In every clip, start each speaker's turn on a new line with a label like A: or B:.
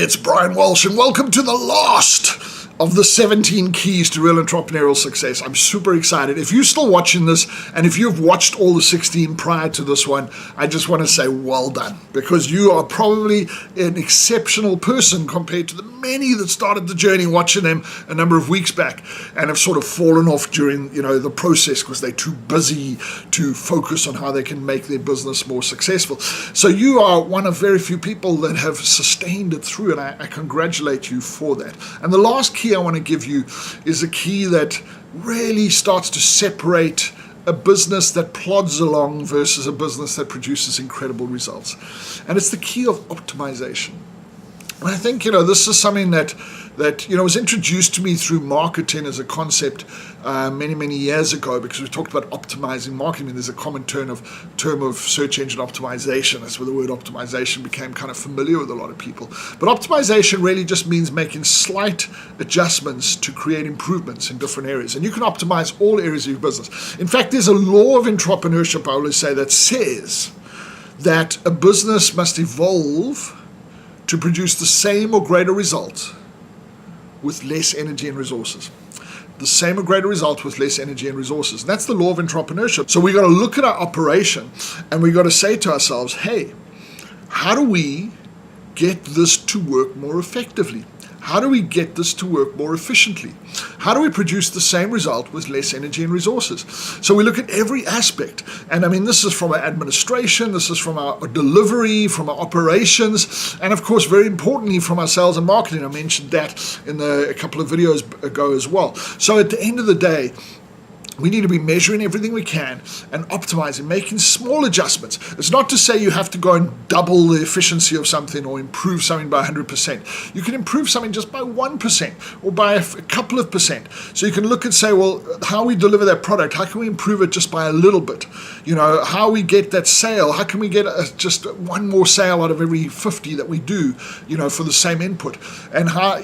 A: it's Brian Walsh, and welcome to the last of the 17 keys to real entrepreneurial success. I'm super excited. If you're still watching this, and if you've watched all the 16 prior to this one, I just want to say well done, because you are probably an exceptional person compared to the many that started the journey watching them a number of weeks back and have sort of fallen off during the process because they're too busy to focus on how they can make their business more successful. So you are one of very few people that have sustained it through, and I congratulate you for that. And the last key I want to give you is a key that really starts to separate a business that plods along versus a business that produces incredible results. And it's the key of optimization. And I think, this is something that was introduced to me through marketing as a concept many years ago, because we talked about optimizing marketing. There's a common term of search engine optimization. That's where the word optimization became kind of familiar with a lot of people. But optimization really just means making slight adjustments to create improvements in different areas. And you can optimize all areas of your business. In fact, there's a law of entrepreneurship, I always say, that says that a business must evolve to produce the same or greater result with less energy and resources. The same or greater result with less energy and resources. And that's the law of entrepreneurship. So we got to look at our operation and we got to say to ourselves, hey, how do we get this to work more effectively? How do we get this to work more efficiently? How do we produce the same result with less energy and resources? So we look at every aspect. And this is from our administration, this is from our delivery, from our operations, and of course, very importantly, from our sales and marketing. I mentioned that in a couple of videos ago as well. So at the end of the day, we need to be measuring everything we can and optimizing, making small adjustments. It's not to say you have to go and double the efficiency of something or improve something by 100%. You can improve something just by 1% or by a couple of percent. So you can look and say, well, how we deliver that product, how can we improve it just by a little bit? How we get that sale, how can we get just one more sale out of every 50 that we do, for the same input? And how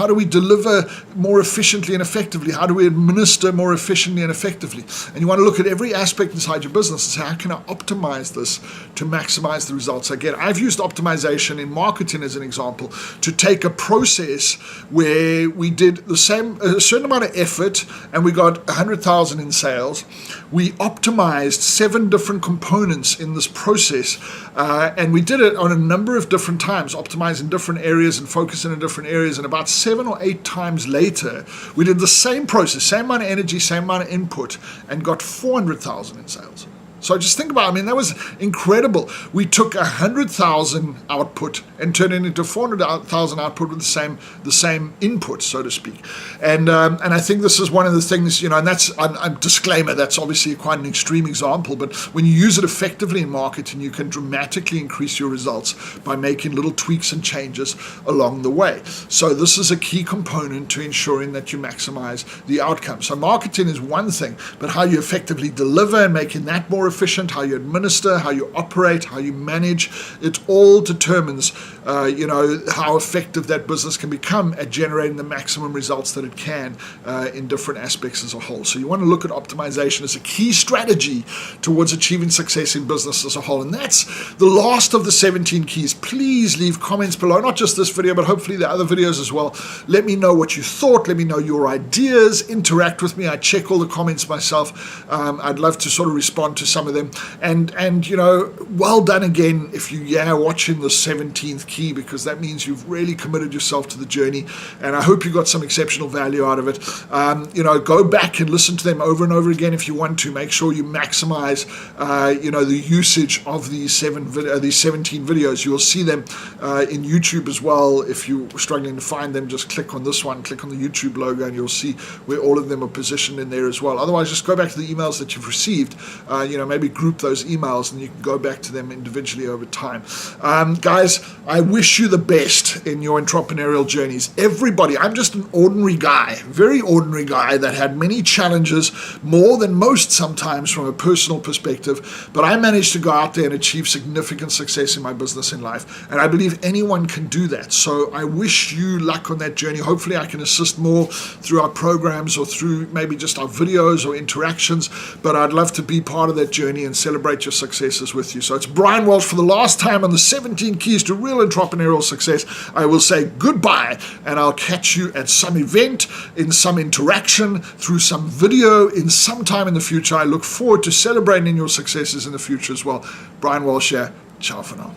A: do we deliver more efficiently and effectively? How do we administer more efficiently and effectively? And you want to look at every aspect inside your business and say, how can I optimize this to maximize the results I get? I've used optimization in marketing as an example to take a process where we did a certain amount of effort and we got 100,000 in sales. We optimized 7 different components in this process, and we did it on a number of different times, optimizing different areas and focusing in different areas. And about 7 or 8 times later, we did the same process, same amount of energy, same amount of input, and got 400,000 in sales. So just think about it. That was incredible. We took 100,000 output and turned it into 400,000 output with the same input, so to speak. And I think this is one of the things, and that's a disclaimer. That's obviously quite an extreme example, but when you use it effectively in marketing, you can dramatically increase your results by making little tweaks and changes along the way. So this is a key component to ensuring that you maximize the outcome. So marketing is one thing, but how you effectively deliver and making that more efficient, how you administer, how you operate, how you manage, it all determines how effective that business can become at generating the maximum results that it can in different aspects as a whole. So you want to look at optimization as a key strategy towards achieving success in business as a whole. And that's the last of the 17 keys. Please leave comments below, not just this video, but hopefully the other videos as well. Let me know what you thought. Let me know your ideas. Interact with me. I check all the comments myself. I'd love to sort of respond to some of them, and well done again if you're watching the 17th key, because that means you've really committed yourself to the journey, and I hope you got some exceptional value out of it. Go back and listen to them over and over again if you want to. Make sure you maximize the usage of these 17 videos. You'll see them in YouTube as well. If you're struggling to find them, just click on this one, click on the YouTube logo, and you'll see where all of them are positioned in there as well. Otherwise, just go back to the emails that you've received, maybe group those emails and you can go back to them individually over time. Guys, I wish you the best in your entrepreneurial journeys. Everybody, I'm just an ordinary guy, very ordinary guy that had many challenges, more than most sometimes from a personal perspective, but I managed to go out there and achieve significant success in my business and life, and I believe anyone can do that. So I wish you luck on that journey. Hopefully I can assist more through our programs or through maybe just our videos or interactions, but I'd love to be part of that journey journey and celebrate your successes with you. So it's Brian Walsh for the last time on the 17 Keys to Real Entrepreneurial Success. I will say goodbye, and I'll catch you at some event, in some interaction, through some video in some time in the future. I look forward to celebrating your successes in the future as well. Brian Walsh here. Ciao for now.